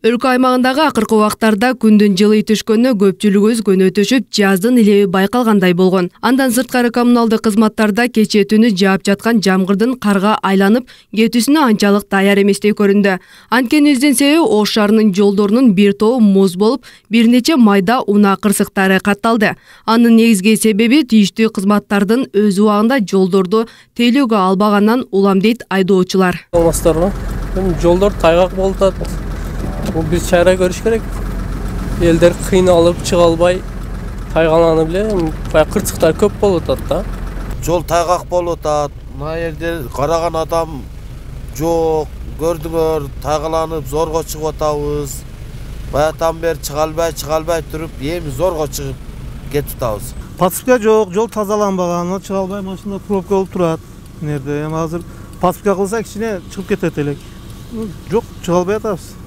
Өлкө аймагындагы акыркы убактарда күндүн жылый түшкөнүнө көпчүлүгүбүз көнө төшүп, жаздын илеби байкалгандай болгон. Андан сырткары коммуналдык кызматтарда кече түнү жаап жаткан жамгырдын карга айланып кетүүсүнө анчалык даяр эместей көрүндү. Анткенибиздин себеби Ош шаарынын жолдорунун бир тобу муз болуп, бир нече майда унаа кырсыктары катталды. Анын негизги себеби тийиштүү кызматтардын өз убагында жолдорду тейлөөгө албаганынан улам дейт айдоочулар. Жолдор тайгак болуп атат. Biz çare görüş gerek. Elder kıynalıp çıgalbay tayganlanıp bile kırtıklar köp bolup atat. Жол тайгак болуп атат. Мына жерде караган адам жок. Көрдүңөр, тайгаланып зорго чыгып атабыз. Баятан бери чыгалбай туруп, эми зорго чыгып кетип атабыз. Паспорт жок, жол тазаланбаган, чыгалбай машина пробка болуп турат. Нерде эми азыр паспорт кылса кичине чыгып кетет элек. Жок, чыгалбай атабыз.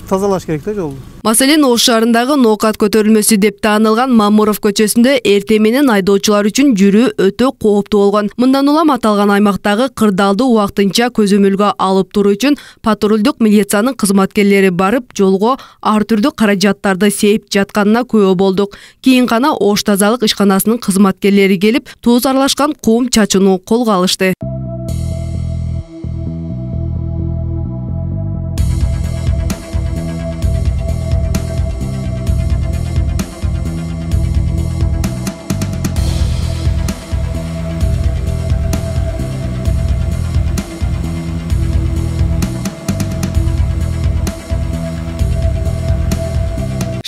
Тазалаш керек да жолду. Маселен Ош шаарындагы ноокат көтөрүлмөсү деп таанылган Мамуров көчөсүндө эртең менен айдоочулар үчүн жүрүү өтө кооптуу болгон. Мындан улам аталган аймактагы кырдаалды убактынча көзөмөлгө алып туруу үчүн патрулдук милициянын кызматкерлери барып, жолго ар түрдүү каражаттарды сээп жатканына күбө болдук. Кийин гана Ош тазалык ишканасынын кызматкерлери келип, туз аралашкан кум чачууну колго алышты.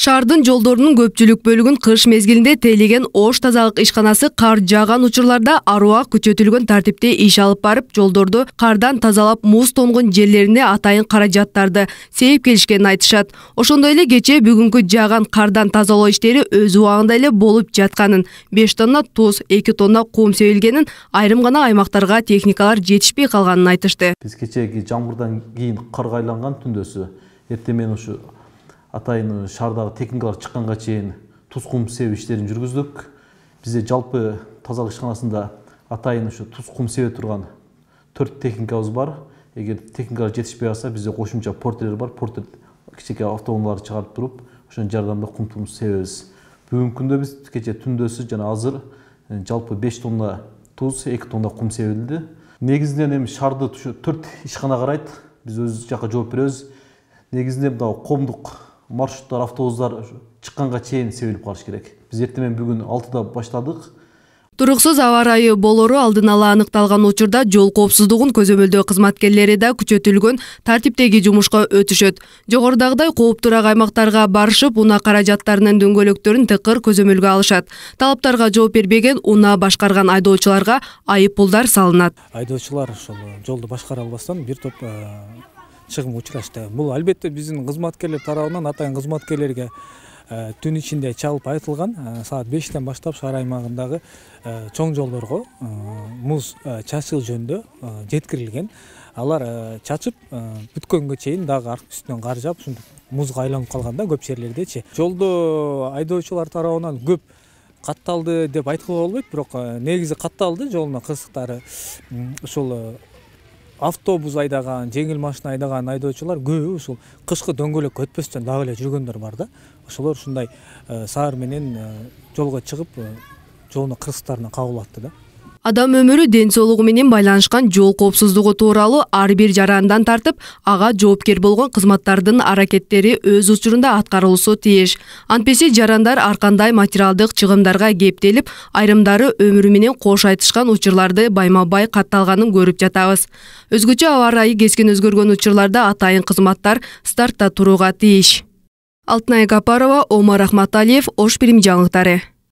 Шаардын жолдорунун көпчүлүк бөлүгүн кыш мезгилинде тейлеген Ош тазалык ишканасы кар жааган учурларда аруак күчөтүлгөн тартипте иш алып барып, жолдорду кардан тазалап, муз тонгон жерлерине атайын каражаттарды сээп келишкенин айтышат. Ошондой эле кечээ бүгүнкү жааган кардан тазалоо иштери өз убагында эле болуп жатканын, 5 тонна туз, 2 тонна кум себилгенин, айрым гана аймактарга техникалар жетишпей калганын айтышты. Биз кечээги жамгырдан кийин карга айланган түндөсү эртең менен ушу атайын шаардагы техникалар чыкканга чейин туз кум себүү иштерин жүргүздүк. Бизде жалпы тазалык ишканасында атайын ушу туз кум себе турган 4 техникабыз бар. Эгер техникалар жетишпей калса, бизде кошумча портерлер бар. Портер кичине автоунааларды чыгарып туруп, ошонун жардамында кум себебиз. Бүгүнкү күндө биз кечээ түндөсү жана азыр жалпы 5 тонна туз, 2 тонна кум себилди. Негизинен эми шаарды 4 ишкана карайт. Биз өз жакка жооп беребиз. Негизинен мына коомдук маршруттар, автобустар чыкканга чейин себилип калыш керек. Биз эртең менен бүгүн 6-да баштадык. Туруксуз аба ырайы болору алдын ала аныкталган учурда жол коопсуздугун көзөмөлдөө кызматкерлери да күчөтүлгөн тартиптеги жумушка өтүшөт. Жогорудагыдай кооптуураак аймактарга барышып, унаа каражаттарынын дөңгөлөктөрүн тыкыр көзөмөлгө алышат. Талаптарга жооп бербеген унаа башкарган айдоочуларга айып пулдар салынат. Айдоочулар ошол жолду башкара албастан бир топ чыгым учурашты. Бул албетте биздин кызматкерлер тарабынан атайын кызматкерлерге түн ичинде чалып айтылган. Саат 5-тен баштап шаар аймагындагы чоң жолдорго муз чачуу жөнүндө жеткирилген. Алар чачып бүткөнгө чейин дагы үстүнөн кар жаап, музга айланып калганда көп жерлердечи. Жолду айдоочулар тарабынан көп катталды деп айткыла болбойт, бирок негизи катталды. Жолдун кырсыктары ушул автобус айдаган, жеңил машина айдаган айдоочулар көбү ушул кышкы дөңгөлөккө өтпөстөн дагы эле жүргөндөр бар да. Ошолор ушундай саар менен жолго чыгып, жолдун кырсыктарына кабыл атты да. Адам өмүрү ден соолугу менен байланышкан жол коопсуздугу тууралуу ар бир жарандан тартып, ага жоопкер болгон кызматтардын аракеттери өз учурунда аткарылуусу тийиш. Антпесе жарандар ар кандай материалдык чыгымдарга кептелип, айрымдары өмүрү менен кош айтышкан учурларды байма-бай катталганын көрүп жатабыз. Өзгөчө аба ырайы кескен өзгөргөн учурларда атайын кызматтар стартта турууга тийиш. Алтынай Гапарова, Омар Ахматалиев, Ош Бирим жаңылыктары.